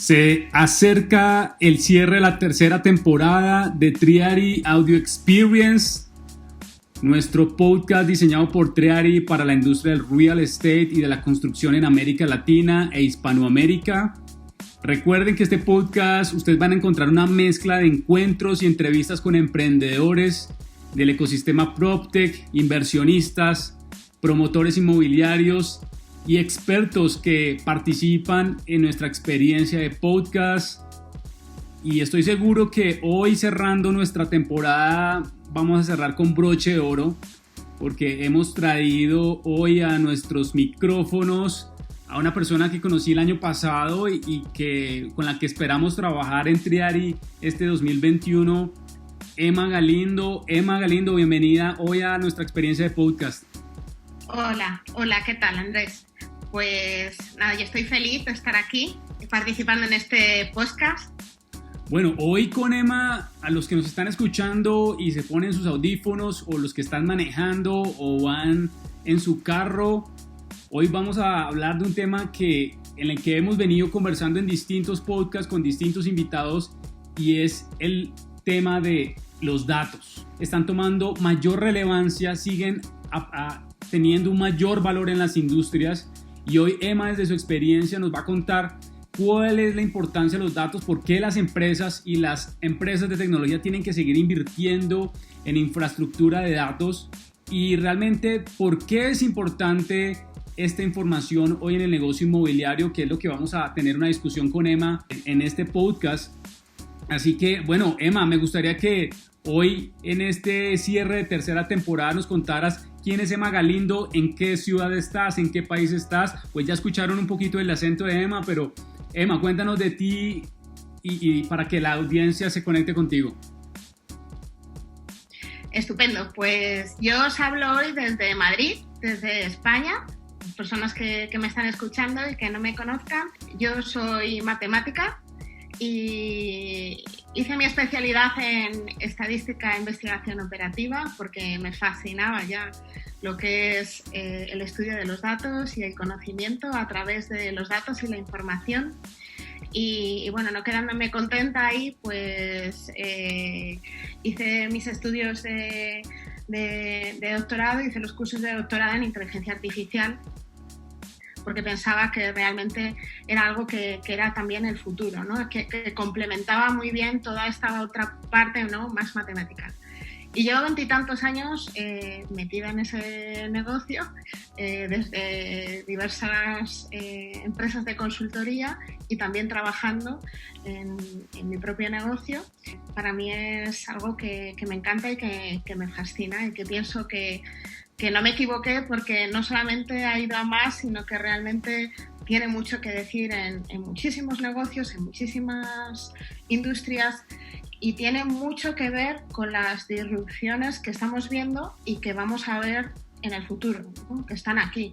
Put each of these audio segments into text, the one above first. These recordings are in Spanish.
Se acerca el cierre de la tercera temporada de Triary Audio Experience, nuestro podcast diseñado por Triary para la industria del real estate y de la construcción en América Latina e Hispanoamérica. Recuerden que este podcast ustedes van a encontrar una mezcla de encuentros y entrevistas con emprendedores del ecosistema PropTech, inversionistas, promotores inmobiliarios y expertos que participan en nuestra experiencia de podcast. Y estoy seguro que hoy, cerrando nuestra temporada, vamos a cerrar con broche de oro, porque hemos traído hoy a nuestros micrófonos a una persona que conocí el año pasado y con la que esperamos trabajar en Triary este 2021, Emma Galindo. Emma Galindo, bienvenida hoy a nuestra experiencia de podcast. Hola, ¿qué tal, Andrés? Pues nada, yo estoy feliz de estar aquí participando en este podcast. Bueno, hoy con Emma, a los que nos están escuchando y se ponen sus audífonos, o los que están manejando o van en su carro, hoy vamos a hablar de un tema en el que hemos venido conversando en distintos podcasts con distintos invitados, y es el tema de los datos. Están tomando mayor relevancia, siguen teniendo un mayor valor en las industrias, y hoy Emma, desde su experiencia, nos va a contar cuál es la importancia de los datos, por qué las empresas y las empresas de tecnología tienen que seguir invirtiendo en infraestructura de datos, y realmente por qué es importante esta información hoy en el negocio inmobiliario, que es lo que vamos a tener una discusión con Emma en este podcast. Así que, bueno, Emma, me gustaría que hoy, en este cierre de tercera temporada, nos contaras quién es Emma Galindo, en qué ciudad estás, en qué país estás. Pues ya escucharon un poquito el acento de Emma, pero Emma, cuéntanos de ti y para que la audiencia se conecte contigo. Estupendo, pues yo os hablo hoy desde Madrid, desde España. Las personas que me están escuchando y que no me conozcan, yo soy matemática y hice mi especialidad en estadística e investigación operativa porque me fascinaba ya lo que es el estudio de los datos y el conocimiento a través de los datos y la información. Y bueno, no quedándome contenta ahí, pues hice mis estudios de doctorado, hice los cursos de doctorado en inteligencia artificial, porque pensaba que realmente era algo que era también el futuro, ¿no? que complementaba muy bien toda esta otra parte, ¿no?, más matemática. Y llevo 20 y tantos años metida en ese negocio, desde diversas empresas de consultoría y también trabajando en mi propio negocio. Para mí es algo que me encanta y que me fascina, y que pienso que no me equivoqué, porque no solamente ha ido a más, sino que realmente tiene mucho que decir en muchísimos negocios, en muchísimas industrias, y tiene mucho que ver con las disrupciones que estamos viendo y que vamos a ver en el futuro, ¿no?, que están aquí.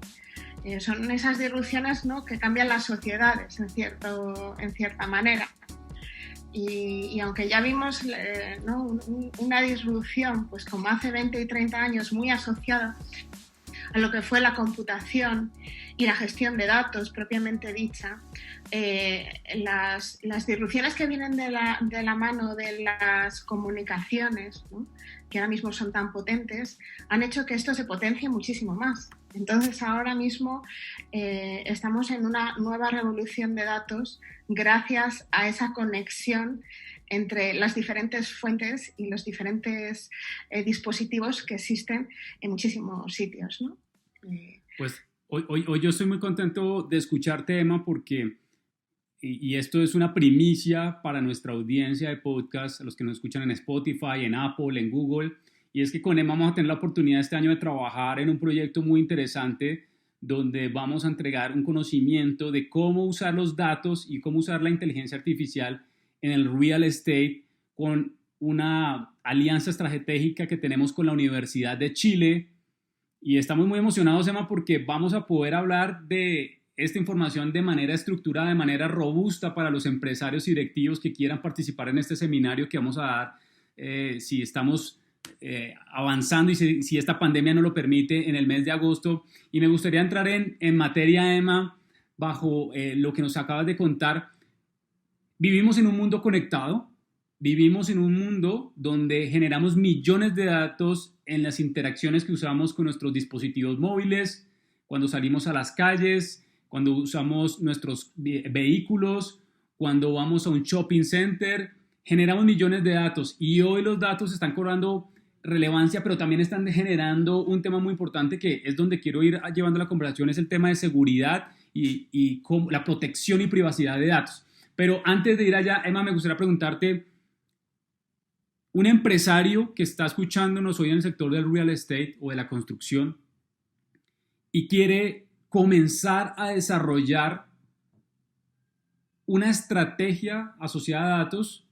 Son esas disrupciones, ¿no?, que cambian las sociedades en cierta manera. Y aunque ya vimos ¿no?, una disrupción, pues como hace 20 y 30 años, muy asociada a lo que fue la computación y la gestión de datos propiamente dicha, las disrupciones que vienen de la mano de las comunicaciones, ¿no?, que ahora mismo son tan potentes, han hecho que esto se potencie muchísimo más. Entonces ahora mismo estamos en una nueva revolución de datos gracias a esa conexión entre las diferentes fuentes y los diferentes dispositivos que existen en muchísimos sitios, ¿no? Pues hoy yo estoy muy contento de escucharte, Emma, porque, y esto es una primicia para nuestra audiencia de podcast, a los que nos escuchan en Spotify, en Apple, en Google, y es que con Emma vamos a tener la oportunidad este año de trabajar en un proyecto muy interesante donde vamos a entregar un conocimiento de cómo usar los datos y cómo usar la inteligencia artificial en el real estate, con una alianza estratégica que tenemos con la Universidad de Chile. Y estamos muy emocionados, Emma, porque vamos a poder hablar de esta información de manera estructurada, de manera robusta para los empresarios y directivos que quieran participar en este seminario que vamos a dar, si estamos avanzando y si esta pandemia nos lo permite, en el mes de agosto. Y me gustaría entrar en materia, Emma, bajo lo que nos acabas de contar. Vivimos en un mundo conectado, vivimos en un mundo donde generamos millones de datos en las interacciones que usamos con nuestros dispositivos móviles, cuando salimos a las calles, cuando usamos nuestros vehículos, cuando vamos a un shopping center, generamos millones de datos y hoy los datos están cobrando relevancia, pero también están generando un tema muy importante que es donde quiero ir llevando la conversación, es el tema de seguridad y la protección y privacidad de datos. Pero antes de ir allá, Emma, me gustaría preguntarte, un empresario que está escuchándonos hoy en el sector del real estate o de la construcción y quiere comenzar a desarrollar una estrategia asociada a datos,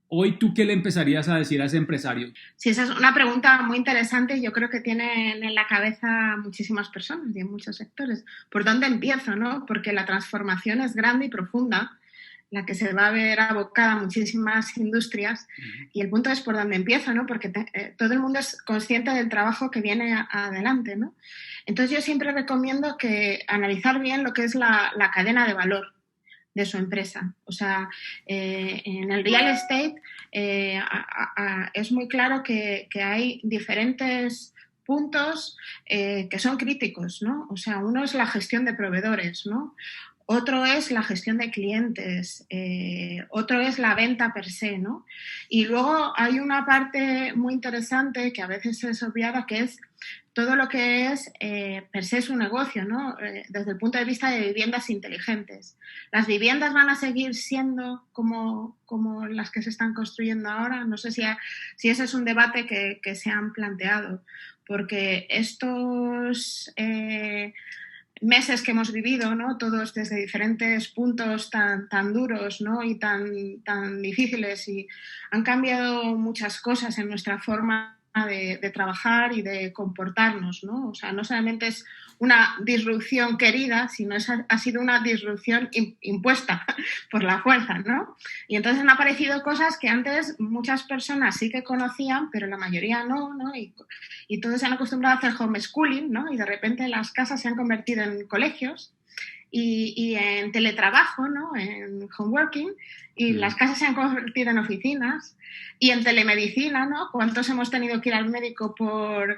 hoy tú, ¿qué le empezarías a decir a ese empresario? Sí, esa es una pregunta muy interesante. Yo creo que tienen en la cabeza muchísimas personas y en muchos sectores. ¿Por dónde empiezo, no? Porque la transformación es grande y profunda, la que se va a ver abocada a muchísimas industrias, y el punto es por dónde empiezo, ¿no? Porque todo el mundo es consciente del trabajo que viene adelante, ¿no? Entonces yo siempre recomiendo que analizar bien lo que es la cadena de valor de su empresa. O sea, en el real estate es muy claro que hay diferentes puntos que son críticos, ¿no? O sea, uno es la gestión de proveedores, ¿no? Otro es la gestión de clientes, otro es la venta per se, ¿no? Y luego hay una parte muy interesante que a veces es obviada, que es todo lo que es per se su negocio, ¿no? Desde el punto de vista de viviendas inteligentes. ¿Las viviendas van a seguir siendo como las que se están construyendo ahora? No sé si ese es un debate que se han planteado, porque estos meses que hemos vivido, ¿no? Todos desde diferentes puntos tan duros, ¿no? Y tan difíciles, y han cambiado muchas cosas en nuestra forma de trabajar y de comportarnos, ¿no? O sea, no solamente es una disrupción querida, sino ha sido una disrupción impuesta por la fuerza, ¿no? Y entonces han aparecido cosas que antes muchas personas sí que conocían, pero la mayoría no, ¿no? Y todos se han acostumbrado a hacer homeschooling, ¿no? Y de repente las casas se han convertido en colegios y en teletrabajo, ¿no? En homeworking, y las casas se han convertido en oficinas, y en telemedicina, ¿no? ¿Cuántos hemos tenido que ir al médico por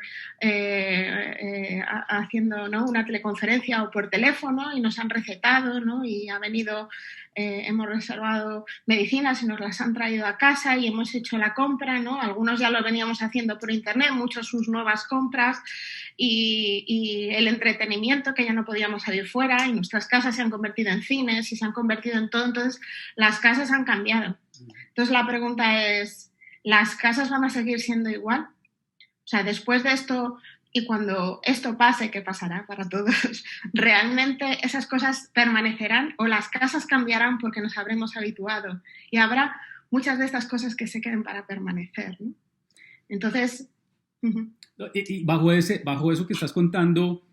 haciendo, ¿no? Una teleconferencia o por teléfono, y nos han recetado, ¿no? Y ha venido, hemos reservado medicinas y nos las han traído a casa y hemos hecho la compra, ¿no? Algunos ya lo veníamos haciendo por internet, muchos sus nuevas compras, y el entretenimiento, que ya no podíamos salir fuera, y nuestras casas se han convertido en cines y se han convertido en todo. Entonces las casas han cambiado. Entonces la pregunta es, ¿las casas van a seguir siendo igual? O sea, después de esto, y cuando esto pase, ¿qué pasará para todos? ¿Realmente esas cosas permanecerán o las casas cambiarán porque nos habremos habituado? Y habrá muchas de estas cosas que se queden para permanecer, ¿no? Entonces... Y bajo eso que estás contando,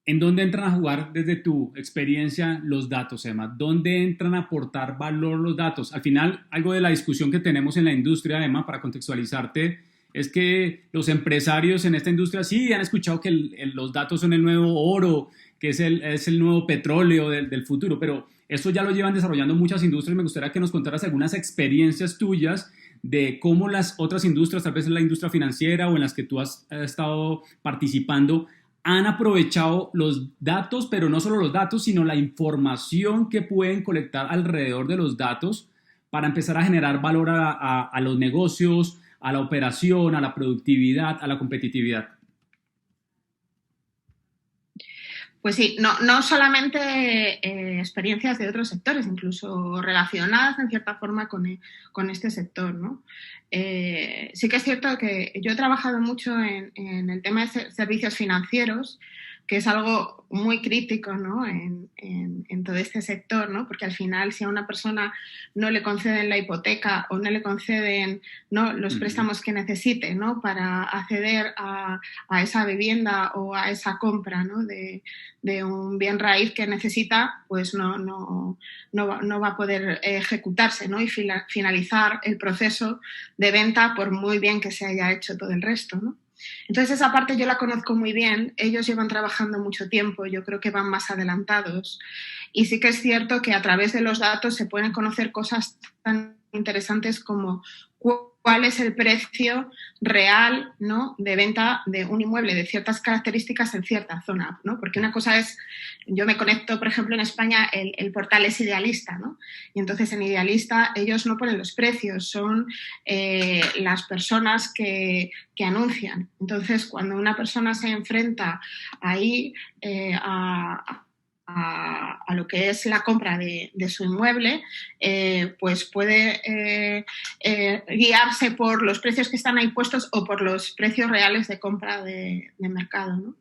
¿en dónde entran a jugar desde tu experiencia los datos, Emma? ¿Dónde entran a aportar valor los datos? Al final, algo de la discusión que tenemos en la industria, Emma, para contextualizarte, es que los empresarios en esta industria sí han escuchado que los datos son el nuevo oro, que es el nuevo petróleo del futuro, pero eso ya lo llevan desarrollando muchas industrias. Me gustaría que nos contaras algunas experiencias tuyas de cómo las otras industrias, tal vez en la industria financiera o en las que tú has estado participando, han aprovechado los datos, pero no solo los datos, sino la información que pueden colectar alrededor de los datos para empezar a generar valor a los negocios, a la operación, a la productividad, a la competitividad. Pues sí, no solamente experiencias de otros sectores, incluso relacionadas en cierta forma con este sector, ¿no? Sí que es cierto que yo he trabajado mucho en el tema de servicios financieros, que es algo muy crítico, ¿no? en todo este sector, ¿no? Porque al final, si a una persona no le conceden la hipoteca o no le conceden, ¿no? los préstamos que necesite, ¿no? Para acceder a esa vivienda o a esa compra, ¿no? de un bien raíz que necesita, pues no va a poder ejecutarse, ¿no? Y finalizar el proceso de venta por muy bien que se haya hecho todo el resto, ¿no? Entonces esa parte yo la conozco muy bien, ellos llevan trabajando mucho tiempo, yo creo que van más adelantados y sí que es cierto que a través de los datos se pueden conocer cosas tan interesantes como cuál es el precio real, ¿no?, de venta de un inmueble de ciertas características en cierta zona, ¿no? Porque una cosa es, yo me conecto, por ejemplo, en España el portal es Idealista, ¿no? Y entonces en Idealista ellos no ponen los precios, son las personas que anuncian. Entonces, cuando una persona se enfrenta ahí a lo que es la compra de su inmueble, pues puede guiarse por los precios que están ahí puestos o por los precios reales de compra de mercado, ¿no?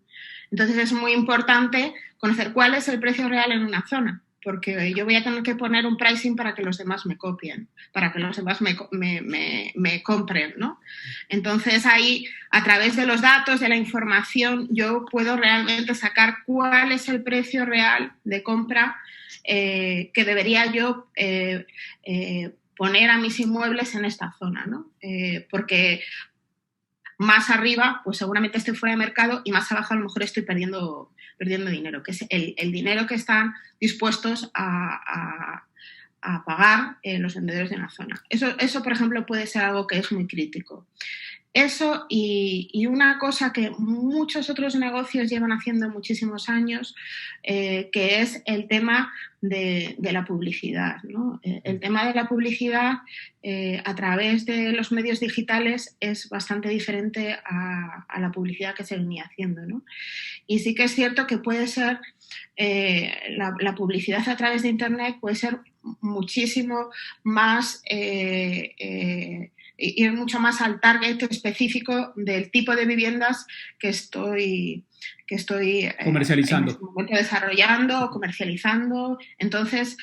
Entonces es muy importante conocer cuál es el precio real en una zona, porque yo voy a tener que poner un pricing para que los demás me copien, para que los demás me compren, ¿no? Entonces ahí, a través de los datos, de la información, yo puedo realmente sacar cuál es el precio real de compra que debería yo poner a mis inmuebles en esta zona, ¿no? Porque más arriba, pues seguramente estoy fuera de mercado y más abajo a lo mejor estoy perdiendo dinero, que es el dinero que están dispuestos a pagar los vendedores de una zona. Eso, por ejemplo, puede ser algo que es muy crítico. Eso y una cosa que muchos otros negocios llevan haciendo muchísimos años, que es el tema de la publicidad, ¿no? El tema de la publicidad a través de los medios digitales es bastante diferente a la publicidad que se venía haciendo, ¿no? Y sí que es cierto que puede ser, la publicidad a través de Internet puede ser muchísimo más... ir mucho más al target específico del tipo de viviendas que estoy comercializando. En este momento desarrollando o comercializando. Entonces,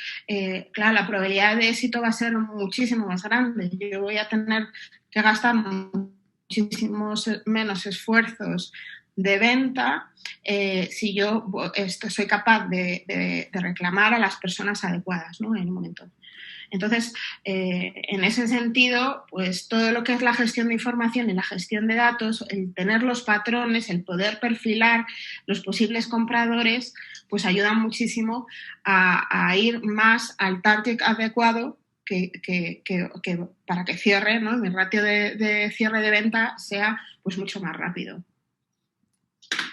claro, la probabilidad de éxito va a ser muchísimo más grande. Yo voy a tener que gastar muchísimos menos esfuerzos de venta si yo soy capaz de reclamar a las personas adecuadas, ¿no?, en un momento. Entonces, en ese sentido, pues todo lo que es la gestión de información y la gestión de datos, el tener los patrones, el poder perfilar los posibles compradores, pues ayuda muchísimo a ir más al target adecuado que para que cierre, ¿no?, mi ratio de cierre de venta sea pues mucho más rápido.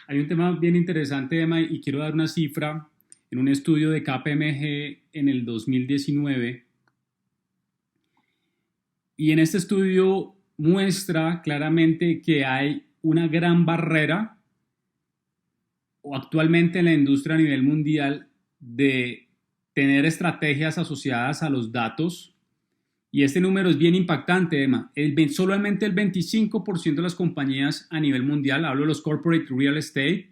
Hay un tema bien interesante, Emma, y quiero dar una cifra. En un estudio de KPMG en el 2019, y en este estudio muestra claramente que hay una gran barrera o actualmente en la industria a nivel mundial de tener estrategias asociadas a los datos. Y este número es bien impactante, Emma. Solamente el 25% de las compañías a nivel mundial, hablo de los corporate real estate,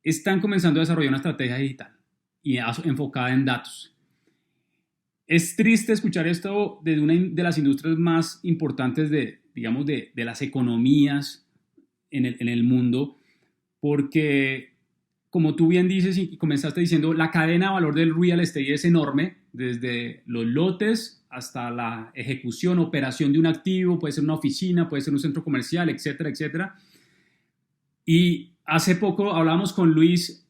están comenzando a desarrollar una estrategia digital y enfocada en datos. Es triste escuchar esto de una de las industrias más importantes de las economías en el mundo, porque, como tú bien dices y comenzaste diciendo, la cadena de valor del real estate es enorme, desde los lotes hasta la ejecución, operación de un activo, puede ser una oficina, puede ser un centro comercial, etcétera, etcétera. Y hace poco hablábamos con Luis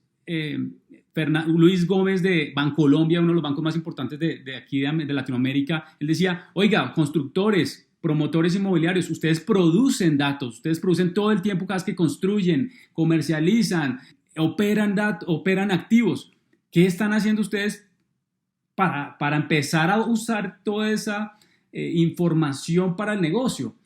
Gómez de Bancolombia, uno de los bancos más importantes de aquí de Latinoamérica. Él decía, oiga, constructores, promotores inmobiliarios, ustedes producen datos, ustedes producen todo el tiempo cada vez que construyen, comercializan, operan activos. ¿Qué están haciendo ustedes para empezar a usar toda esa información para el negocio?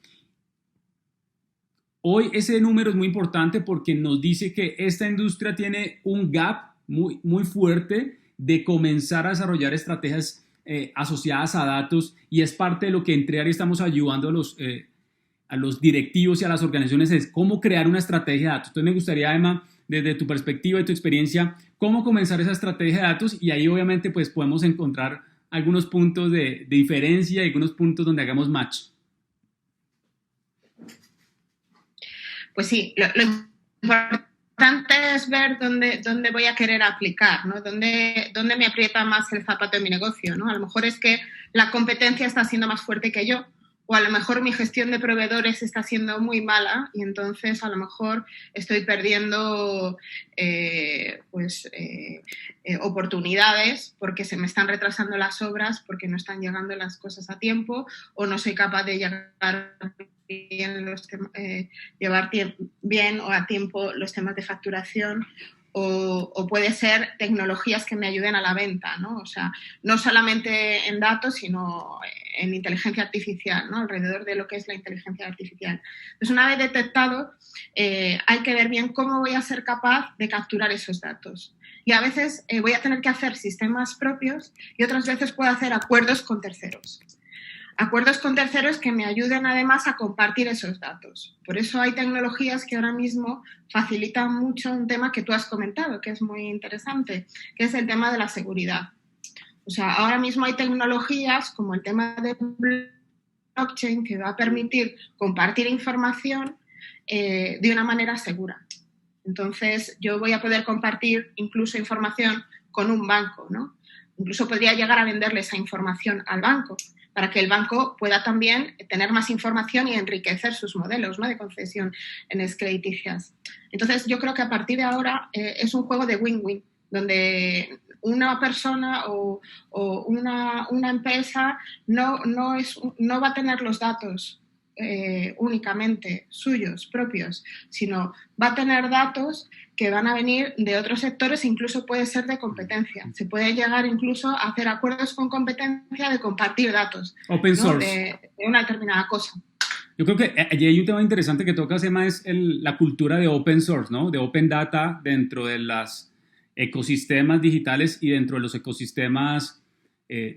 Hoy ese número es muy importante porque nos dice que esta industria tiene un gap muy, muy fuerte de comenzar a desarrollar estrategias asociadas a datos, y es parte de lo que en Triari estamos ayudando a los directivos y a las organizaciones, es cómo crear una estrategia de datos. Entonces me gustaría, Emma, desde tu perspectiva y tu experiencia, cómo comenzar esa estrategia de datos, y ahí obviamente pues podemos encontrar algunos puntos de diferencia y algunos puntos donde hagamos match. Pues sí, lo importante es ver dónde voy a querer aplicar, ¿no? Dónde me aprieta más el zapato en mi negocio, ¿no? A lo mejor es que la competencia está siendo más fuerte que yo, o a lo mejor mi gestión de proveedores está siendo muy mala y entonces a lo mejor estoy perdiendo oportunidades porque se me están retrasando las obras, porque no están llegando las cosas a tiempo o no soy capaz de llevar bien o a tiempo los temas de facturación. O puede ser tecnologías que me ayuden a la venta, ¿no? O sea, no solamente en datos, sino en inteligencia artificial, ¿no? Alrededor de lo que es la inteligencia artificial. Entonces, una vez detectado, hay que ver bien cómo voy a ser capaz de capturar esos datos. Y a veces voy a tener que hacer sistemas propios y otras veces puedo hacer acuerdos con terceros. Acuerdos con terceros que me ayuden además a compartir esos datos. Por eso hay tecnologías que ahora mismo facilitan mucho un tema que tú has comentado, que es muy interesante, que es el tema de la seguridad. O sea, ahora mismo hay tecnologías como el tema de blockchain que va a permitir compartir información de una manera segura. Entonces, yo voy a poder compartir incluso información con un banco, ¿no? Incluso podría llegar a venderle esa información al banco, para que el banco pueda también tener más información y enriquecer sus modelos, ¿no? De concesión crediticias. Entonces, yo creo que a partir de ahora es un juego de win-win, donde una persona o una empresa no va a tener los datos únicamente suyos, propios, sino va a tener datos que van a venir de otros sectores e incluso puede ser de competencia. Se puede llegar incluso a hacer acuerdos con competencia de compartir datos. Open source. De una determinada cosa. Yo creo que allí hay un tema interesante que tocas, Emma, es la cultura de open source, ¿no? De open data dentro de los ecosistemas digitales y dentro de los ecosistemas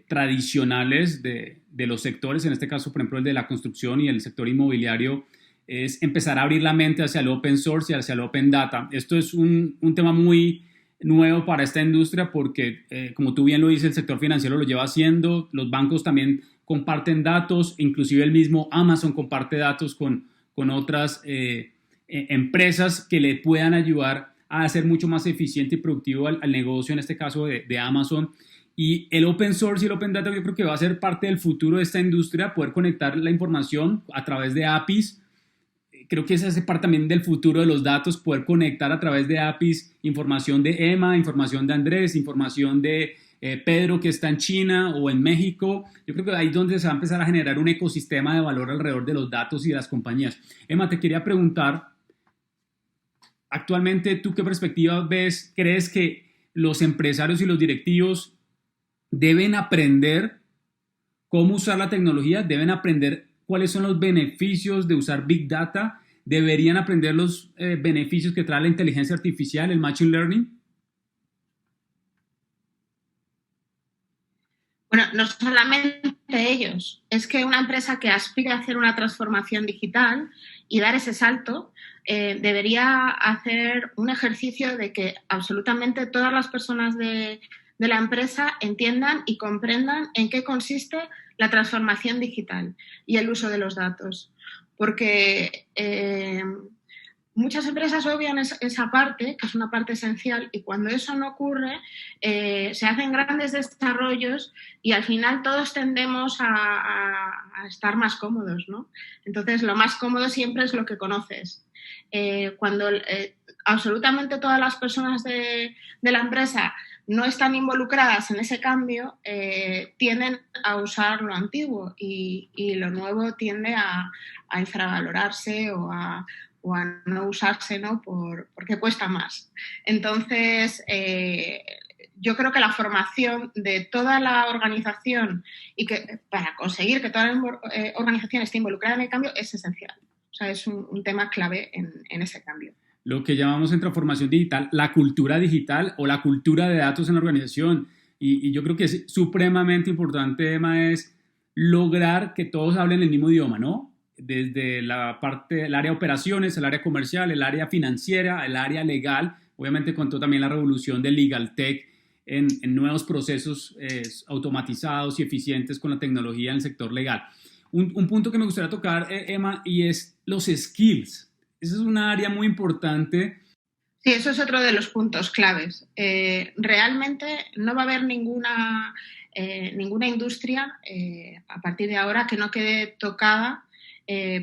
tradicionales de los sectores, en este caso, por ejemplo, el de la construcción y el sector inmobiliario, es empezar a abrir la mente hacia el open source y hacia el open data. Esto es un tema muy nuevo para esta industria porque, como tú bien lo dices, el sector financiero lo lleva haciendo, los bancos también comparten datos, inclusive el mismo Amazon comparte datos con otras empresas que le puedan ayudar a hacer mucho más eficiente y productivo al negocio, en este caso de Amazon. Y el open source y el open data yo creo que va a ser parte del futuro de esta industria, poder conectar la información a través de APIs. Creo que esa hace parte también del futuro de los datos, poder conectar a través de APIs información de Emma, información de Andrés, información de Pedro que está en China o en México. Yo creo que ahí es donde se va a empezar a generar un ecosistema de valor alrededor de los datos y de las compañías. Emma, te quería preguntar, actualmente, ¿tú qué perspectiva ves? ¿Crees que los empresarios y los directivos deben aprender cómo usar la tecnología? ¿Deben aprender cuáles son los beneficios de usar Big Data? ¿Deberían aprender los beneficios que trae la inteligencia artificial, el Machine Learning? Bueno, no solamente ellos. Es que una empresa que aspire a hacer una transformación digital y dar ese salto debería hacer un ejercicio de que absolutamente todas las personas de la empresa entiendan y comprendan en qué consiste la transformación digital y el uso de los datos. Porque muchas empresas obvian esa parte, que es una parte esencial, y cuando eso no ocurre, se hacen grandes desarrollos y al final todos tendemos a estar más cómodos, ¿no? Entonces, lo más cómodo siempre es lo que conoces. Cuando absolutamente todas las personas de la empresa no están involucradas en ese cambio, tienden a usar lo antiguo y lo nuevo tiende a infravalorarse o a no usarse, ¿no? Porque cuesta más. Entonces, yo creo que la formación de toda la organización y que para conseguir que toda la organización esté involucrada en el cambio es esencial. O sea, es un tema clave en ese cambio. Lo que llamamos en transformación digital, la cultura digital o la cultura de datos en la organización. Y yo creo que es supremamente importante, Emma, es lograr que todos hablen el mismo idioma, ¿no? Desde la parte, el área de operaciones, el área comercial, el área financiera, el área legal, obviamente con toda también la revolución del legal tech en nuevos procesos automatizados y eficientes con la tecnología en el sector legal. Un punto que me gustaría tocar, Emma, y es los skills. Esa es una área muy importante. Sí, eso es otro de los puntos claves. Realmente no va a haber ninguna ninguna industria a partir de ahora que no quede tocada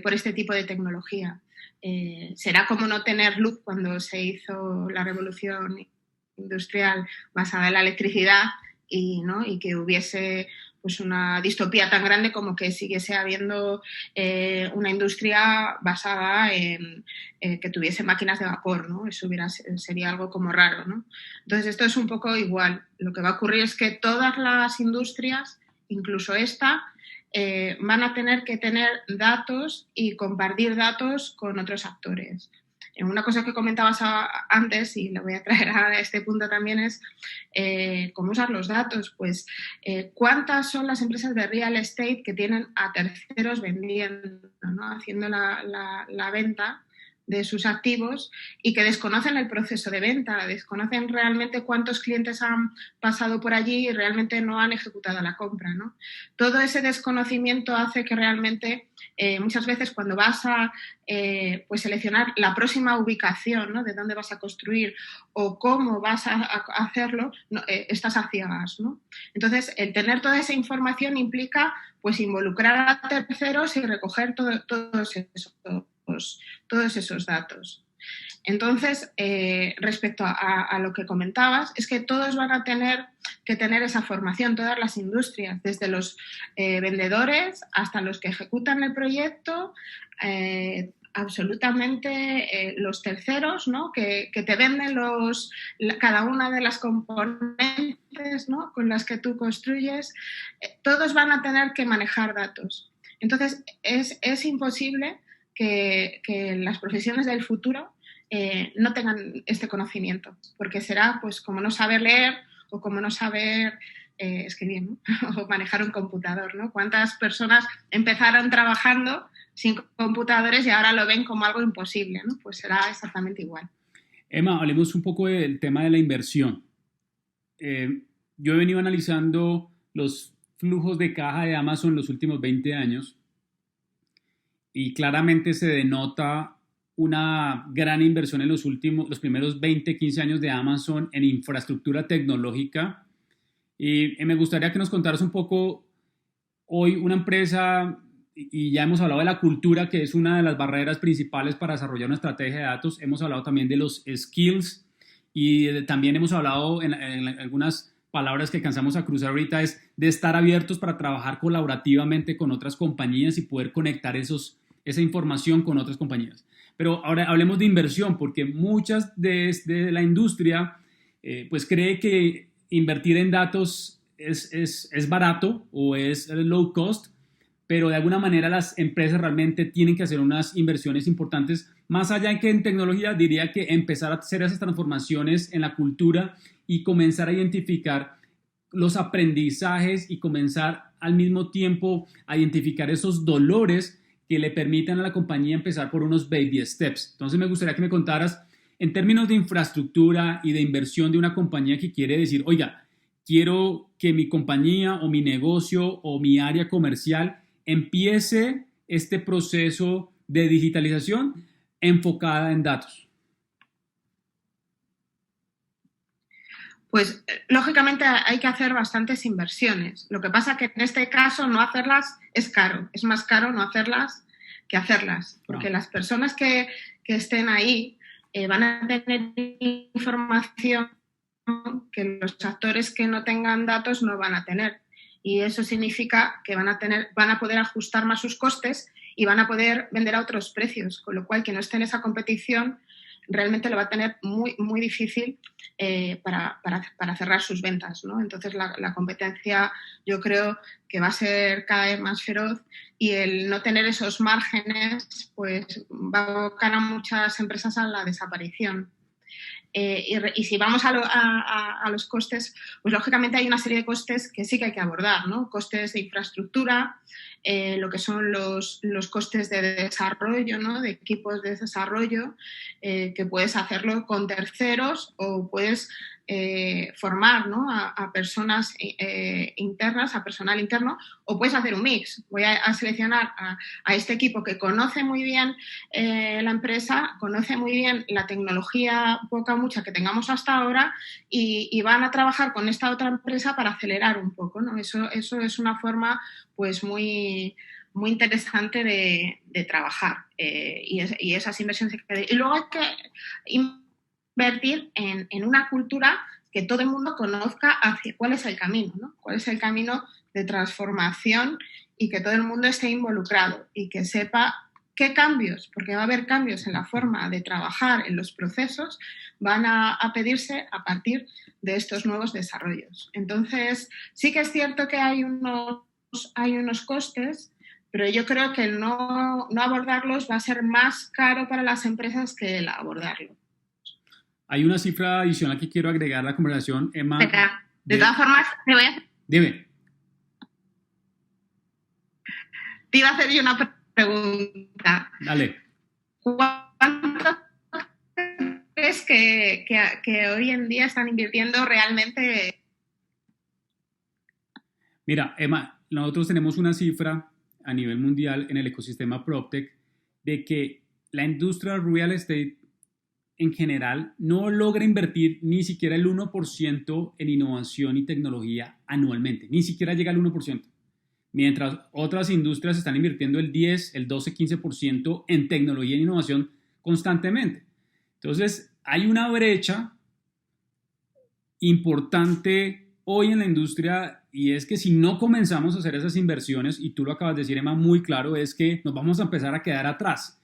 por este tipo de tecnología. Será como no tener luz cuando se hizo la revolución industrial basada en la electricidad y que hubiese pues una distopía tan grande como que siguiese habiendo una industria basada en que tuviese máquinas de vapor, ¿no? Eso sería algo como raro, ¿no? Entonces esto es un poco igual. Lo que va a ocurrir es que todas las industrias, incluso esta, van a tener que tener datos y compartir datos con otros actores. Una cosa que comentabas antes, y lo voy a traer a este punto también, es cómo usar los datos. Pues, ¿cuántas son las empresas de real estate que tienen a terceros vendiendo, ¿no? Haciendo la venta de sus activos y que desconocen el proceso de venta, desconocen realmente cuántos clientes han pasado por allí y realmente no han ejecutado la compra, ¿no? Todo ese desconocimiento hace que realmente muchas veces cuando vas a pues seleccionar la próxima ubicación, ¿no? De dónde vas a construir o cómo vas a hacerlo, estás a ciegas, ¿no? Entonces, el tener toda esa información implica pues involucrar a terceros y recoger todos esos datos. Entonces, respecto a lo que comentabas, es que todos van a tener que tener esa formación, todas las industrias, desde los vendedores hasta los que ejecutan el proyecto, absolutamente los terceros, ¿no? que te venden cada una de las componentes, ¿no? Con las que tú construyes, todos van a tener que manejar datos. Entonces, es imposible que las profesiones del futuro no tengan este conocimiento, porque será pues como no saber leer o como no saber escribir, ¿no? O manejar un computador, ¿no? ¿Cuántas personas empezaron trabajando sin computadores y ahora lo ven como algo imposible, ¿no? Pues será exactamente igual. Emma, hablemos un poco del tema de la inversión. Yo he venido analizando los flujos de caja de Amazon los últimos 20 años y claramente se denota una gran inversión en los primeros 20, 15 años de Amazon en infraestructura tecnológica. Y me gustaría que nos contaras un poco hoy una empresa, y ya hemos hablado de la cultura, que es una de las barreras principales para desarrollar una estrategia de datos. Hemos hablado también de los skills y también hemos hablado en algunas palabras que alcanzamos a cruzar ahorita, es de estar abiertos para trabajar colaborativamente con otras compañías y poder conectar esa información con otras compañías. Pero ahora hablemos de inversión, porque muchas de la industria pues cree que invertir en datos es barato o es low cost, pero de alguna manera las empresas realmente tienen que hacer unas inversiones importantes. Más allá de que en tecnología, diría que empezar a hacer esas transformaciones en la cultura y comenzar a identificar los aprendizajes y comenzar al mismo tiempo a identificar esos dolores que le permitan a la compañía empezar por unos baby steps. Entonces me gustaría que me contaras en términos de infraestructura y de inversión de una compañía que quiere decir, oiga, quiero que mi compañía o mi negocio o mi área comercial empiece este proceso de digitalización enfocada en datos. Pues, lógicamente, hay que hacer bastantes inversiones. Lo que pasa es que en este caso no hacerlas es caro. Es más caro no hacerlas que hacerlas. Porque las personas que estén ahí van a tener información que los actores que no tengan datos no van a tener. Y eso significa que van a poder ajustar más sus costes y van a poder vender a otros precios. Con lo cual, quien no esté en esa competición realmente lo va a tener muy, muy difícil para cerrar sus ventas, ¿no? Entonces, la competencia yo creo que va a ser cada vez más feroz y el no tener esos márgenes pues va a abocar a muchas empresas a la desaparición. Y si vamos a los costes, pues lógicamente hay una serie de costes que sí que hay que abordar, ¿no? Costes de infraestructura, lo que son los costes de desarrollo, ¿no? De equipos de desarrollo, que puedes hacerlo con terceros o puedes formar, ¿no? a personas internas, a personal interno, o puedes hacer un mix. Voy a seleccionar a este equipo que conoce muy bien la empresa, conoce muy bien la tecnología poca o mucha que tengamos hasta ahora y van a trabajar con esta otra empresa para acelerar un poco, ¿no? Eso es una forma pues muy interesante de trabajar y esas inversiones. Y luego hay que invertir en una cultura que todo el mundo conozca hacia cuál es el camino, ¿no? Cuál es el camino de transformación y que todo el mundo esté involucrado y que sepa qué cambios, porque va a haber cambios en la forma de trabajar, en los procesos, van a pedirse a partir de estos nuevos desarrollos. Entonces, sí que es cierto que hay unos costes, pero yo creo que no abordarlos va a ser más caro para las empresas que el abordarlo. Hay una cifra adicional que quiero agregar a la conversación, Emma. De todas formas, Dime. Te iba a hacer yo una pregunta. Dale. ¿Cuánto crees que hoy en día están invirtiendo realmente? Mira, Emma, nosotros tenemos una cifra a nivel mundial en el ecosistema PropTech de que la industria real estate en general no logra invertir ni siquiera el 1% en innovación y tecnología anualmente, ni siquiera llega al 1%, mientras otras industrias están invirtiendo el 10, el 12, 15% en tecnología e innovación constantemente. Entonces, hay una brecha importante hoy en la industria y es que si no comenzamos a hacer esas inversiones, y tú lo acabas de decir, Emma, muy claro, es que nos vamos a empezar a quedar atrás.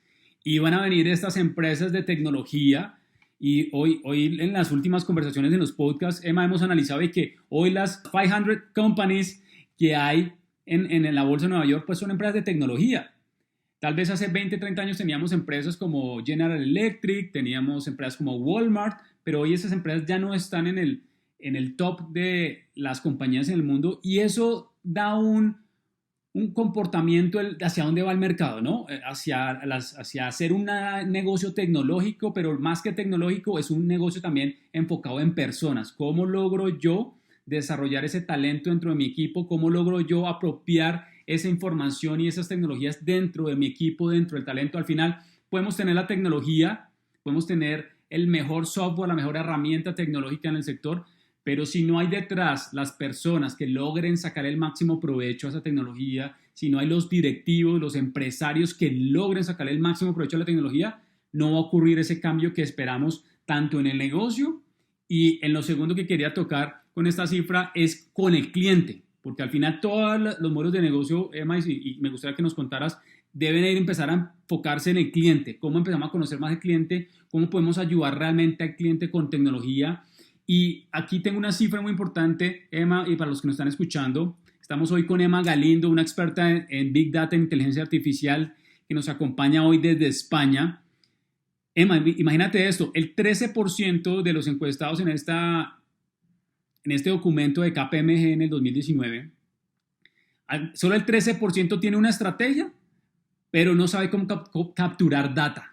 Y van a venir estas empresas de tecnología y hoy en las últimas conversaciones en los podcasts, Emma, hemos analizado de que hoy las 500 companies que hay en la bolsa de Nueva York pues son empresas de tecnología. Tal vez hace 20, 30 años teníamos empresas como General Electric, teníamos empresas como Walmart, pero hoy esas empresas ya no están en el top de las compañías en el mundo y eso da un comportamiento hacia dónde va el mercado, ¿no? Hacia hacer un negocio tecnológico, pero más que tecnológico es un negocio también enfocado en personas. ¿Cómo logro yo desarrollar ese talento dentro de mi equipo? ¿Cómo logro yo apropiar esa información y esas tecnologías dentro de mi equipo, dentro del talento? Al final podemos tener la tecnología, podemos tener el mejor software, la mejor herramienta tecnológica en el sector, pero si no hay detrás las personas que logren sacar el máximo provecho a esa tecnología, si no hay los directivos, los empresarios que logren sacar el máximo provecho a la tecnología, no va a ocurrir ese cambio que esperamos tanto en el negocio y en lo segundo que quería tocar con esta cifra es con el cliente, porque al final todos los modelos de negocio, Emma, y me gustaría que nos contaras, deben empezar a enfocarse en el cliente, cómo empezamos a conocer más al cliente, cómo podemos ayudar realmente al cliente con tecnología. Y aquí tengo una cifra muy importante, Emma, y para los que nos están escuchando, estamos hoy con Emma Galindo, una experta en Big Data e Inteligencia Artificial, que nos acompaña hoy desde España. Emma, imagínate esto, el 13% de los encuestados en este documento de KPMG en el 2019, solo el 13% tiene una estrategia, pero no sabe cómo capturar data.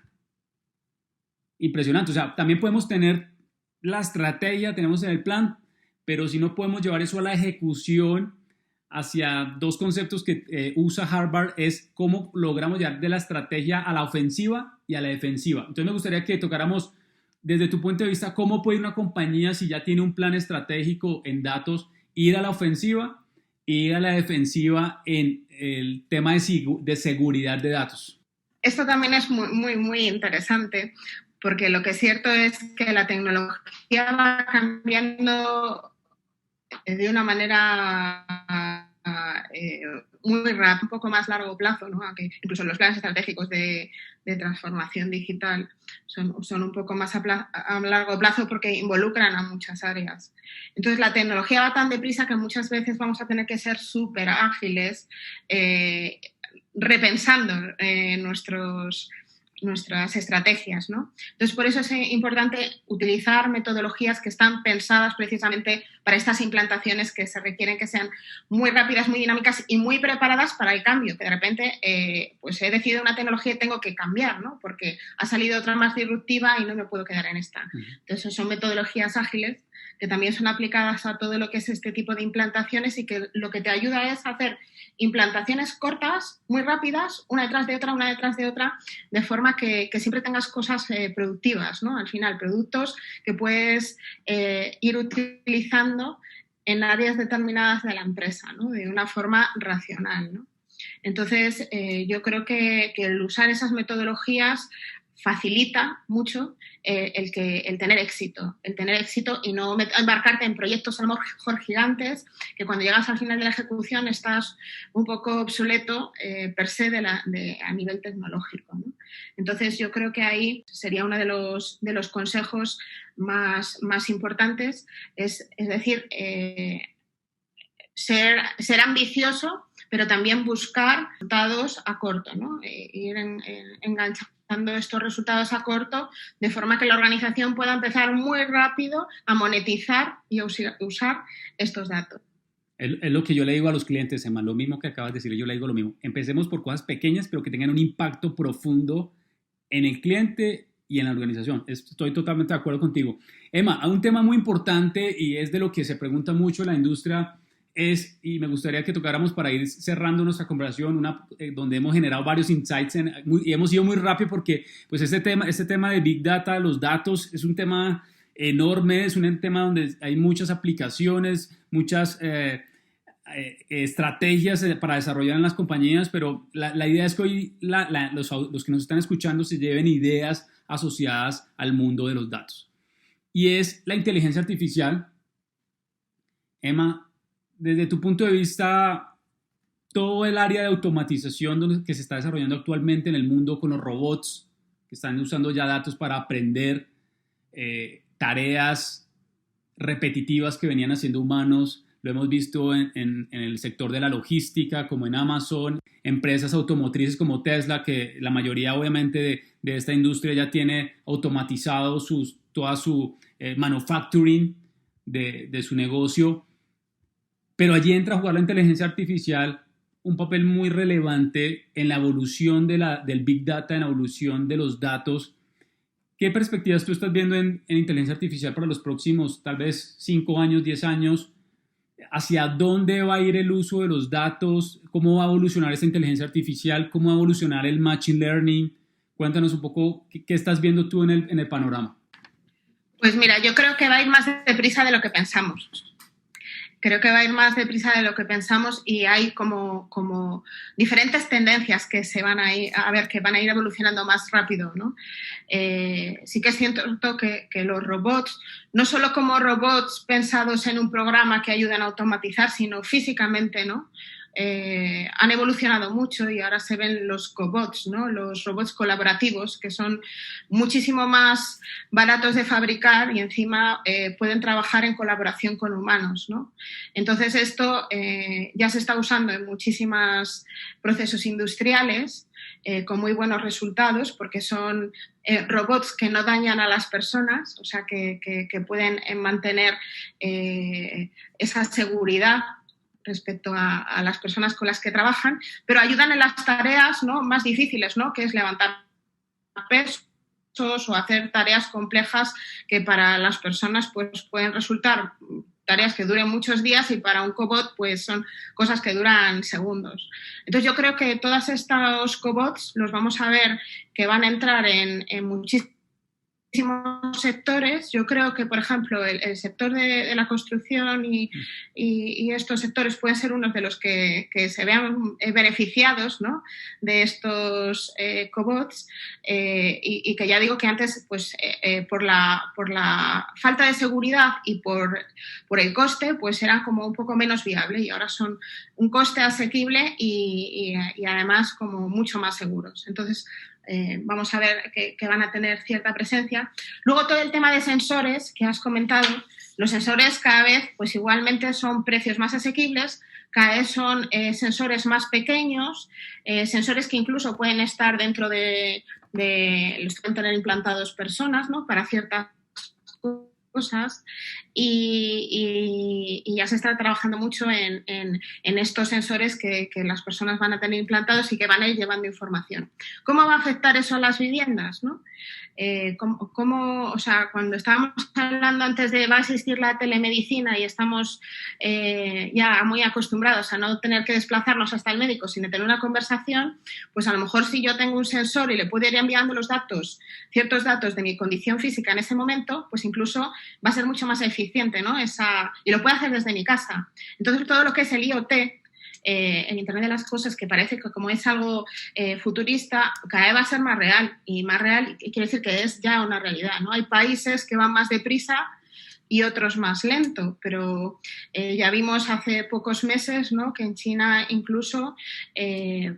Impresionante, o sea, también podemos tener la estrategia, tenemos el plan, pero si no podemos llevar eso a la ejecución hacia dos conceptos que usa Harvard es cómo logramos llevar de la estrategia a la ofensiva y a la defensiva. Entonces me gustaría que tocáramos desde tu punto de vista cómo puede una compañía si ya tiene un plan estratégico en datos ir a la ofensiva e ir a la defensiva en el tema de seguridad de datos. Esto también es muy interesante. Porque lo que es cierto es que la tecnología va cambiando de una manera muy rápida, un poco más largo plazo, ¿no? Aunque incluso los planes estratégicos de transformación digital son un poco más a largo plazo porque involucran a muchas áreas. Entonces, la tecnología va tan deprisa que muchas veces vamos a tener que ser súper ágiles, repensando nuestros nuestras estrategias, ¿no? Entonces, por eso es importante utilizar metodologías que están pensadas precisamente para estas implantaciones que se requieren que sean muy rápidas, muy dinámicas y muy preparadas para el cambio, que de repente pues he decidido una tecnología y tengo que cambiar, ¿no? Porque ha salido otra más disruptiva y no me puedo quedar en esta. Entonces, son metodologías ágiles que también son aplicadas a todo lo que es este tipo de implantaciones y que lo que te ayuda es hacer implantaciones cortas, muy rápidas, una detrás de otra, de forma que siempre tengas cosas productivas, ¿no? Al final, productos que puedes ir utilizando en áreas determinadas de la empresa, ¿no? De una forma racional, ¿no? Entonces, yo creo que el usar esas metodologías facilita mucho el tener éxito y no embarcarte en proyectos a lo mejor gigantes que cuando llegas al final de la ejecución estás un poco obsoleto per se a nivel tecnológico, ¿no? Entonces yo creo que ahí sería uno de los consejos más importantes, es decir, ser ambicioso, pero también buscar resultados a corto, ¿no? Ir enganchando estos resultados a corto de forma que la organización pueda empezar muy rápido a monetizar y a usar estos datos. Es lo que yo le digo a los clientes, Emma, lo mismo que acabas de decir, yo le digo lo mismo. Empecemos por cosas pequeñas, pero que tengan un impacto profundo en el cliente y en la organización. Estoy totalmente de acuerdo contigo. Emma, hay un tema muy importante y es de lo que se pregunta mucho en la industria, y me gustaría que tocáramos para ir cerrando nuestra conversación, donde hemos generado varios insights y hemos ido muy rápido porque pues este tema de Big Data, los datos, es un tema enorme, es un tema donde hay muchas aplicaciones, muchas estrategias para desarrollar en las compañías, pero la idea es que hoy los que nos están escuchando se lleven ideas asociadas al mundo de los datos. Y es la inteligencia artificial. Emma, desde tu punto de vista, todo el área de automatización que se está desarrollando actualmente en el mundo con los robots, que están usando ya datos para aprender tareas repetitivas que venían haciendo humanos, lo hemos visto en el sector de la logística, como en Amazon, empresas automotrices como Tesla, que la mayoría obviamente de esta industria ya tiene automatizado toda su manufacturing de su negocio. Pero allí entra a jugar la inteligencia artificial un papel muy relevante en la evolución del Big Data, en la evolución de los datos. ¿Qué perspectivas tú estás viendo en inteligencia artificial para los próximos, tal vez 5 años, 10 años? ¿Hacia dónde va a ir el uso de los datos? ¿Cómo va a evolucionar esta inteligencia artificial? ¿Cómo va a evolucionar el Machine Learning? Cuéntanos un poco qué estás viendo tú en el panorama. Pues mira, yo creo que va a ir más deprisa de lo que pensamos. Creo que va a ir más deprisa de lo que pensamos y hay como diferentes tendencias que se van a ir a ver, que van a ir evolucionando más rápido, ¿no? Sí que es cierto que los robots, no solo como robots pensados en un programa que ayudan a automatizar, sino físicamente, ¿no? Han evolucionado mucho y ahora se ven los cobots, ¿no? Los robots colaborativos, que son muchísimo más baratos de fabricar y encima pueden trabajar en colaboración con humanos, ¿no? Entonces esto ya se está usando en muchísimos procesos industriales con muy buenos resultados porque son robots que no dañan a las personas, o sea que pueden mantener esa seguridad respecto a las personas con las que trabajan, pero ayudan en las tareas, ¿no?, más difíciles, ¿no?, que es levantar pesos o hacer tareas complejas que para las personas pues pueden resultar tareas que duren muchos días y para un cobot pues son cosas que duran segundos. Entonces yo creo que todos estos cobots los vamos a ver que van a entrar en muchísimos sectores. Yo creo que, por ejemplo, el sector de la construcción y estos sectores pueden ser unos de los que se vean beneficiados, ¿no?, de estos cobots y que ya digo que antes, pues por la falta de seguridad y por el coste, pues eran como un poco menos viables y ahora son un coste asequible y además como mucho más seguros. Entonces, vamos a ver que van a tener cierta presencia. Luego todo el tema de sensores que has comentado, los sensores cada vez pues igualmente son precios más asequibles, cada vez son sensores más pequeños, sensores que incluso pueden estar dentro de los pueden tener implantados personas, ¿no? Para ciertas cosas y ya se está trabajando mucho en estos sensores que las personas van a tener implantados y que van a ir llevando información. ¿Cómo va a afectar eso a las viviendas, ¿no? O sea, cuando estábamos hablando antes de va a existir la telemedicina y estamos ya muy acostumbrados a no tener que desplazarnos hasta el médico, sino tener una conversación, pues a lo mejor si yo tengo un sensor y le puedo ir enviando los datos, ciertos datos de mi condición física en ese momento, pues incluso va a ser mucho más eficiente, ¿no? Y lo puedo hacer desde mi casa. Entonces, todo lo que es el IoT, el Internet de las Cosas, que parece que como es algo futurista, cada vez va a ser más real. Y más real quiere decir que es ya una realidad, ¿no? Hay países que van más deprisa y otros más lento, pero ya vimos hace pocos meses, ¿no? Que en China incluso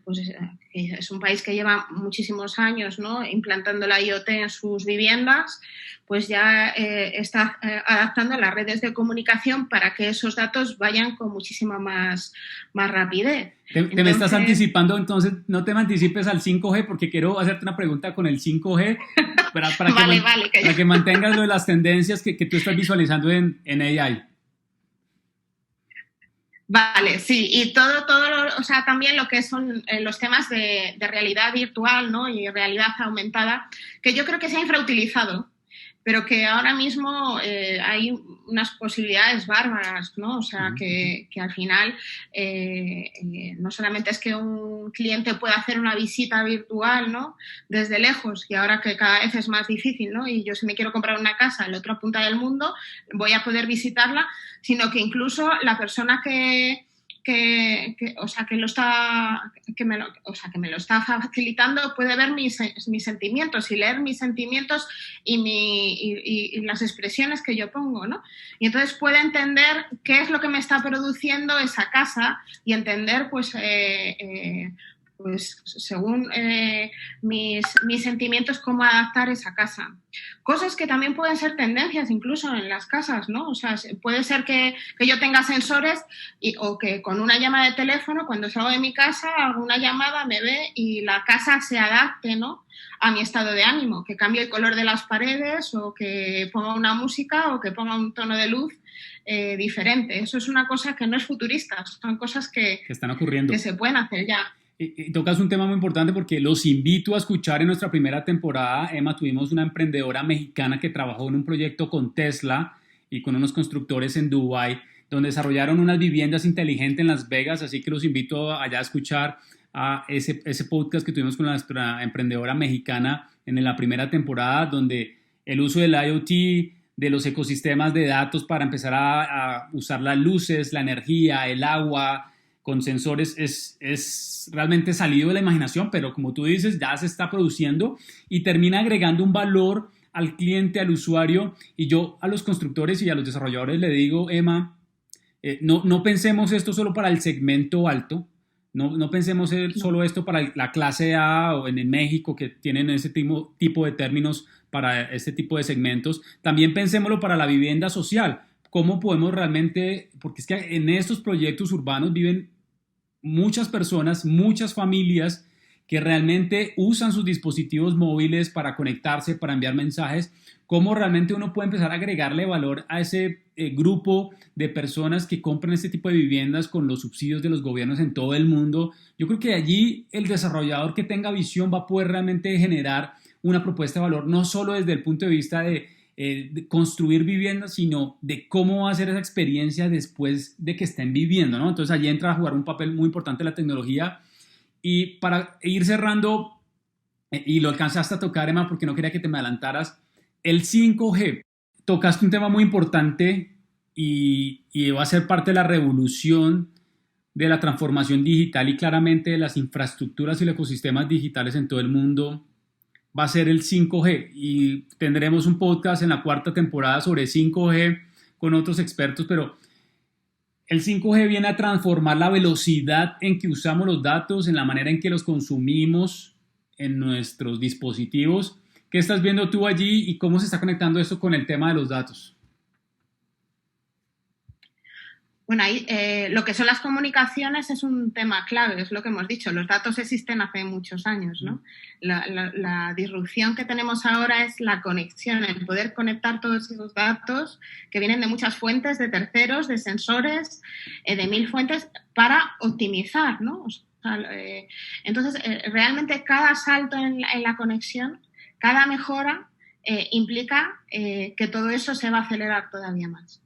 pues es un país que lleva muchísimos años, ¿no? Implantando la IoT en sus viviendas, pues ya está adaptando las redes de comunicación para que esos datos vayan con muchísima más rapidez. Te me estás anticipando, entonces no te me anticipes al 5G porque quiero hacerte una pregunta con el 5G para que mantengas lo de las tendencias que tú estás visualizando en AI. Vale, sí, y todo o sea, también lo que son los temas de realidad virtual, ¿no? Y realidad aumentada, que yo creo que se ha infrautilizado, pero que ahora mismo hay unas posibilidades bárbaras, ¿no? O sea, que al final no solamente es que un cliente pueda hacer una visita virtual, ¿no? Desde lejos, y ahora que cada vez es más difícil, ¿no? Y yo si me quiero comprar una casa en la otra punta del mundo, voy a poder visitarla, sino que incluso la persona que me lo está facilitando puede ver mis sentimientos y leer mis sentimientos y las expresiones que yo pongo, ¿no? Y entonces puede entender qué es lo que me está produciendo esa casa y entender, pues según mis sentimientos, cómo adaptar esa casa. Cosas que también pueden ser tendencias incluso en las casas, ¿no? O sea, puede ser que yo tenga sensores o que con una llamada de teléfono, cuando salgo de mi casa, hago una llamada, me ve y la casa se adapte, ¿no? A mi estado de ánimo, que cambie el color de las paredes o que ponga una música o que ponga un tono de luz diferente. Eso es una cosa que no es futurista, son cosas que están ocurriendo, que se pueden hacer ya. Tocas un tema muy importante porque los invito a escuchar en nuestra primera temporada. Emma, tuvimos una emprendedora mexicana que trabajó en un proyecto con Tesla y con unos constructores en Dubái, donde desarrollaron unas viviendas inteligentes en Las Vegas, así que los invito allá a escuchar a ese podcast que tuvimos con nuestra emprendedora mexicana en la primera temporada, donde el uso del IoT, de los ecosistemas de datos para empezar a usar las luces, la energía, el agua, con sensores es realmente salido de la imaginación, pero como tú dices, ya se está produciendo y termina agregando un valor al cliente, al usuario. Y yo a los constructores y a los desarrolladores le digo, Emma, no pensemos esto solo para el segmento alto, no pensemos solo esto para la clase A o en México que tienen ese tipo de términos para este tipo de segmentos. También pensémoslo para la vivienda social. ¿Cómo podemos realmente, porque es que en estos proyectos urbanos viven muchas personas, muchas familias que realmente usan sus dispositivos móviles para conectarse, para enviar mensajes? ¿Cómo realmente uno puede empezar a agregarle valor a ese grupo de personas que compran este tipo de viviendas con los subsidios de los gobiernos en todo el mundo? Yo creo que allí el desarrollador que tenga visión va a poder realmente generar una propuesta de valor, no solo desde el punto de vista de construir viviendas, sino de cómo va a ser esa experiencia después de que estén viviendo, ¿no? Entonces allí entra a jugar un papel muy importante la tecnología. Y para ir cerrando, y lo alcanzaste a tocar, Emma, porque no quería que te me adelantaras, el 5G, tocaste un tema muy importante y va a ser parte de la revolución de la transformación digital y claramente de las infraestructuras y los ecosistemas digitales en todo el mundo. Va a ser el 5G y tendremos un podcast en la cuarta temporada sobre 5G con otros expertos, pero el 5G viene a transformar la velocidad en que usamos los datos, en la manera en que los consumimos en nuestros dispositivos. ¿Qué estás viendo tú allí y cómo se está conectando esto con el tema de los datos? Bueno, ahí lo que son las comunicaciones es un tema clave, es lo que hemos dicho. Los datos existen hace muchos años, ¿no? La disrupción que tenemos ahora es la conexión, el poder conectar todos esos datos que vienen de muchas fuentes, de terceros, de sensores, de 1000 fuentes para optimizar, ¿no? O sea, entonces, realmente cada salto en la conexión, cada mejora implica que todo eso se va a acelerar todavía más.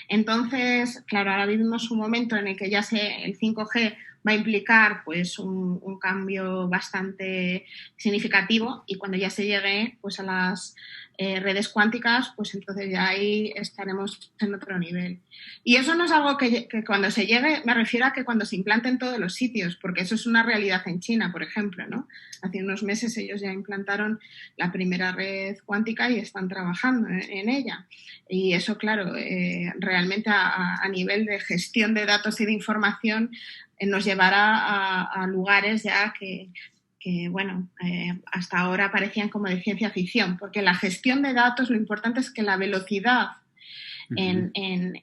Entonces, claro, ahora vivimos un momento en el que ya el 5G va a implicar pues un cambio bastante significativo, y cuando ya se llegue pues a las redes cuánticas, pues entonces ya ahí estaremos en otro nivel. Y eso no es algo que cuando se llegue, me refiero a que cuando se implante en todos los sitios, porque eso es una realidad en China, por ejemplo, ¿no? Hace unos meses ellos ya implantaron la primera red cuántica y están trabajando en ella. Y eso, claro, realmente a nivel de gestión de datos y de información nos llevará a lugares ya que bueno, hasta ahora parecían como de ciencia ficción, porque la gestión de datos, lo importante es que la velocidad en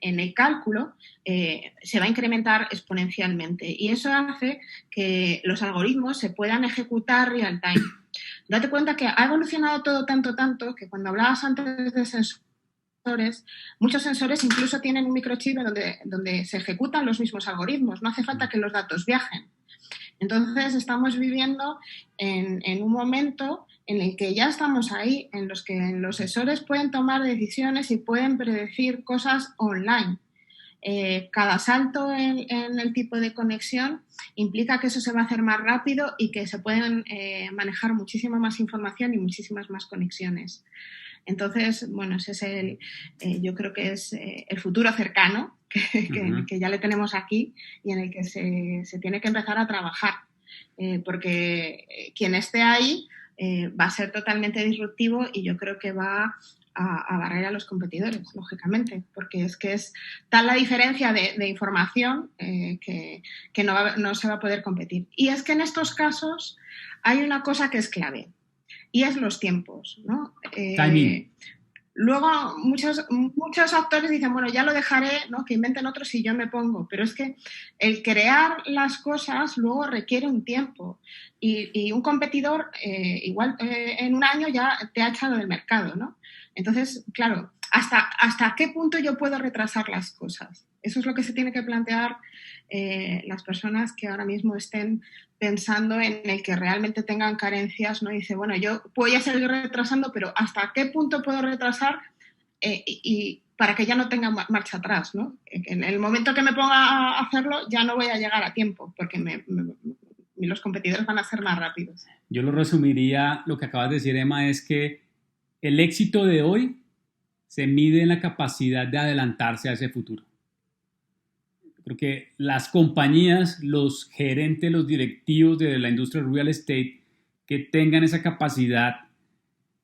el cálculo se va a incrementar exponencialmente, y eso hace que los algoritmos se puedan ejecutar real time. Date cuenta que ha evolucionado todo tanto que cuando hablabas antes de sensores, muchos sensores incluso tienen un microchip donde se ejecutan los mismos algoritmos, no hace falta que los datos viajen. Entonces, estamos viviendo en un momento en el que ya estamos ahí, en los que los sensores pueden tomar decisiones y pueden predecir cosas online. Cada salto en el tipo de conexión implica que eso se va a hacer más rápido y que se pueden manejar muchísima más información y muchísimas más conexiones. Entonces, bueno, ese es yo creo que es el futuro cercano que ya le tenemos aquí y en el que se tiene que empezar a trabajar, porque quien esté ahí va a ser totalmente disruptivo, y yo creo que va a barrer a los competidores, lógicamente, porque es que es tal la diferencia de información que no se va a poder competir. Y es que en estos casos hay una cosa que es clave, y es los tiempos, ¿no? Timing. Luego muchos actores dicen, bueno, ya lo dejaré, ¿no? Que inventen otros y yo me pongo. Pero es que el crear las cosas luego requiere un tiempo. Y un competidor, igual en un año ya te ha echado del mercado, ¿no? Entonces, claro, ¿hasta qué punto yo puedo retrasar las cosas? Eso es lo que se tiene que plantear las personas que ahora mismo estén pensando en el que realmente tengan carencias, ¿no? Y dice, bueno, yo voy a seguir retrasando, pero ¿hasta qué punto puedo retrasar y para que ya no tenga marcha atrás, ¿no? En el momento que me ponga a hacerlo ya no voy a llegar a tiempo, porque los competidores van a ser más rápidos. Yo lo resumiría, lo que acabas de decir, Emma, es que el éxito de hoy se mide en la capacidad de adelantarse a ese futuro. Creo que las compañías, los gerentes, los directivos de la industria real estate que tengan esa capacidad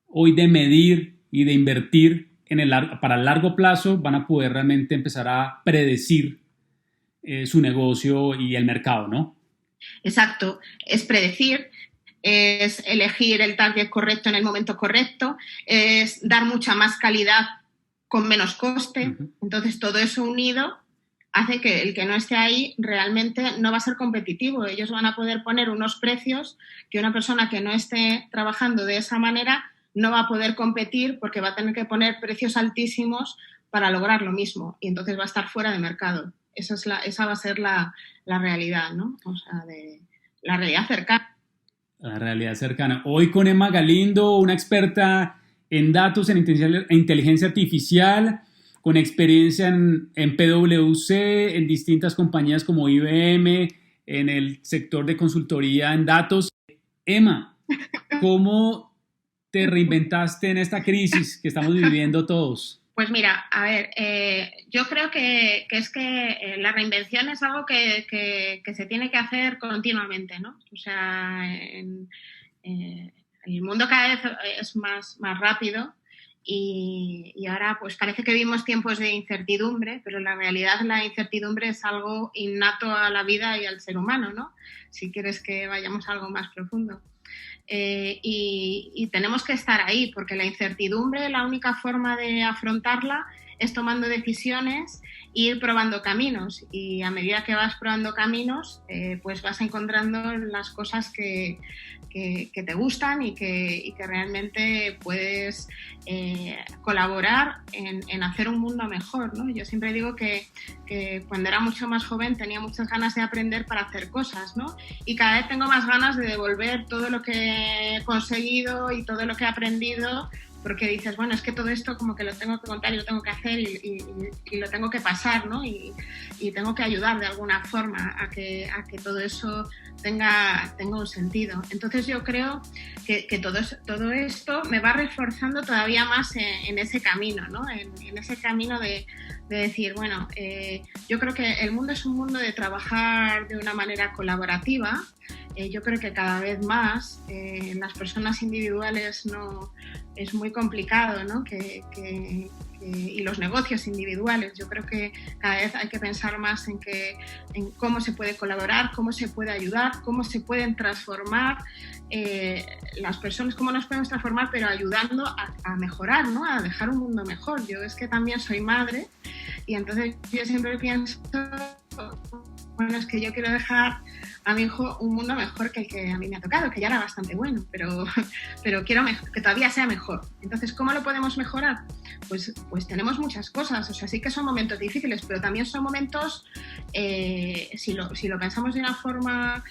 hoy de medir y de invertir para el largo plazo van a poder realmente empezar a predecir su negocio y el mercado, ¿no? Exacto, es predecir, es elegir el target correcto en el momento correcto, es dar mucha más calidad con menos coste. Entonces, todo eso unido hace que el que no esté ahí realmente no va a ser competitivo. Ellos van a poder poner unos precios que una persona que no esté trabajando de esa manera no va a poder competir, porque va a tener que poner precios altísimos para lograr lo mismo, y entonces va a estar fuera de mercado. Esa va a ser la realidad, ¿no? O sea, la realidad cercana. La realidad cercana. Hoy con Emma Galindo, una experta en datos, en inteligencia artificial, con experiencia en PwC, en distintas compañías como IBM, en el sector de consultoría en datos. Emma, ¿cómo te reinventaste en esta crisis que estamos viviendo todos? Pues mira, a ver, yo creo que es que la reinvención es algo que se tiene que hacer continuamente, ¿no? O sea, el mundo cada vez es más rápido, y ahora pues parece que vivimos tiempos de incertidumbre, pero en la realidad la incertidumbre es algo innato a la vida y al ser humano, ¿no? Si quieres que vayamos a algo más profundo. Y tenemos que estar ahí, porque la incertidumbre, la única forma de afrontarla es tomando decisiones e ir probando caminos. Y a medida que vas probando caminos, pues vas encontrando las cosas que te gustan y que realmente puedes colaborar en hacer un mundo mejor, ¿no? Yo siempre digo que cuando era mucho más joven tenía muchas ganas de aprender para hacer cosas, ¿no? Y cada vez tengo más ganas de devolver todo lo que he conseguido y todo lo que he aprendido, porque dices, bueno, es que todo esto como que lo tengo que contar y lo tengo que hacer y lo tengo que pasar, ¿no? Y tengo que ayudar de alguna forma a que todo eso tenga un sentido. Entonces yo creo que todo esto me va reforzando todavía más en ese camino, ¿no? En ese camino de decir, bueno, yo creo que el mundo es un mundo de trabajar de una manera colaborativa. Yo creo que cada vez más las personas individuales no es muy complicado, ¿no? Y los negocios individuales, yo creo que cada vez hay que pensar más en cómo se puede colaborar, cómo se puede ayudar, cómo se pueden transformar las personas, cómo nos podemos transformar, pero ayudando a mejorar, ¿no? A dejar un mundo mejor. Yo es que también soy madre y entonces yo siempre pienso, bueno, es que yo quiero dejar a mi hijo un mundo mejor que el que a mí me ha tocado, que ya era bastante bueno, pero quiero que todavía sea mejor. Entonces, ¿cómo lo podemos mejorar? Pues tenemos muchas cosas, o sea, sí que son momentos difíciles, pero también son momentos, si lo pensamos de una forma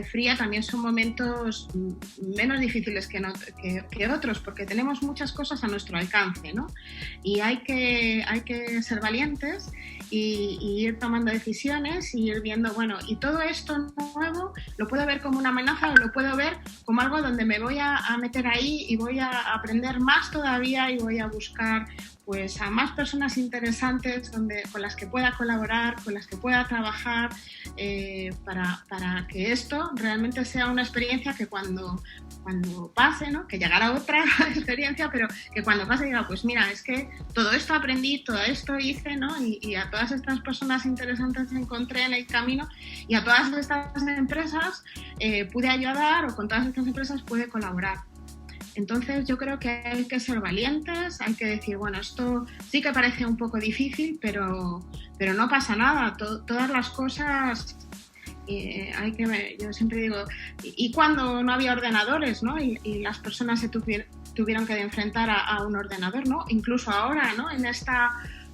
fría, también son momentos menos difíciles que otros, porque tenemos muchas cosas a nuestro alcance, ¿no? Y hay que ser valientes y ir tomando decisiones y ir viendo, bueno, y todo esto nuevo lo puedo ver como una amenaza o lo puedo ver como algo donde me voy a meter ahí y voy a aprender más todavía y voy a buscar pues a más personas interesantes con las que pueda colaborar, con las que pueda trabajar para que esto realmente sea una experiencia que cuando pase, ¿no? Que llegará otra experiencia, pero que cuando pase diga, pues mira, es que todo esto aprendí, todo esto hice, ¿no? Y a todas estas personas interesantes encontré en el camino y a todas estas empresas pude ayudar o con todas estas empresas pude colaborar. Entonces yo creo que hay que ser valientes, hay que decir, bueno, esto sí que parece un poco difícil, pero no pasa nada, todas las cosas hay que ver. Yo siempre digo, y cuando no había ordenadores, ¿no? Y las personas se tuvieron que enfrentar a un ordenador, ¿no? Incluso ahora, ¿no? En esta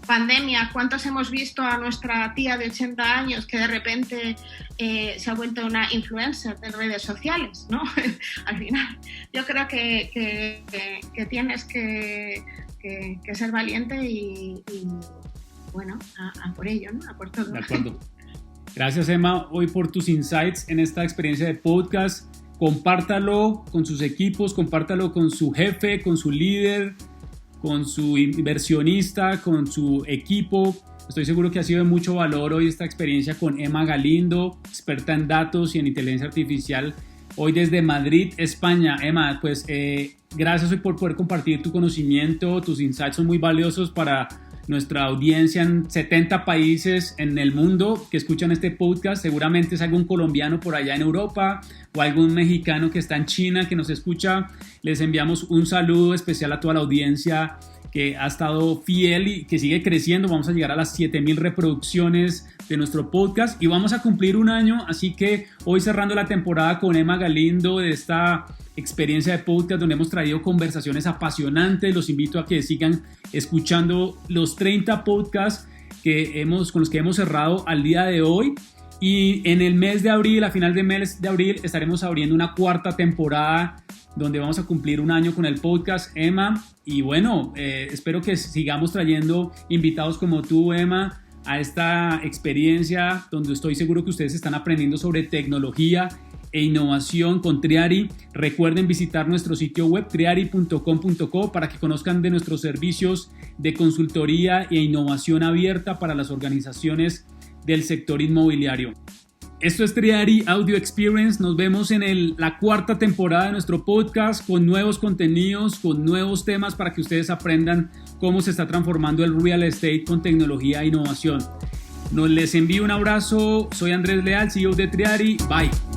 pandemia, ¿cuántos hemos visto a nuestra tía de 80 años que de repente se ha vuelto una influencer de redes sociales, ¿no? Al final, yo creo que tienes que ser valiente y bueno, a por ello, ¿no? A por todo. De acuerdo. Gracias, Emma, hoy por tus insights en esta experiencia de podcast. Compártalo con sus equipos, compártalo con su jefe, con su líder, con su inversionista, con su equipo. Estoy seguro que ha sido de mucho valor hoy esta experiencia con Emma Galindo, experta en datos y en inteligencia artificial, hoy desde Madrid, España. Emma, pues gracias hoy por poder compartir tu conocimiento, tus insights son muy valiosos para nuestra audiencia en 70 países en el mundo que escuchan este podcast. Seguramente es algún colombiano por allá en Europa o algún mexicano que está en China que nos escucha. Les enviamos un saludo especial a toda la audiencia que ha estado fiel y que sigue creciendo. Vamos a llegar a las 7,000 reproducciones de nuestro podcast y vamos a cumplir un año, así que hoy cerrando la temporada con Emma Galindo de esta experiencia de podcast donde hemos traído conversaciones apasionantes. Los invito a que sigan escuchando los 30 podcasts con los que hemos cerrado al día de hoy. Y en el mes de abril, a final de mes de abril, estaremos abriendo una cuarta temporada donde vamos a cumplir un año con el podcast, Emma. Y bueno, espero que sigamos trayendo invitados como tú, Emma, a esta experiencia donde estoy seguro que ustedes están aprendiendo sobre tecnología e innovación con Triari. Recuerden visitar nuestro sitio web triari.com.co para que conozcan de nuestros servicios de consultoría e innovación abierta para las organizaciones del sector inmobiliario. Esto es Triari Audio Experience. Nos vemos en la cuarta temporada de nuestro podcast con nuevos contenidos, con nuevos temas para que ustedes aprendan cómo se está transformando el real estate con tecnología e innovación. Les envío un abrazo. Soy Andrés Leal, CEO de Triari. Bye.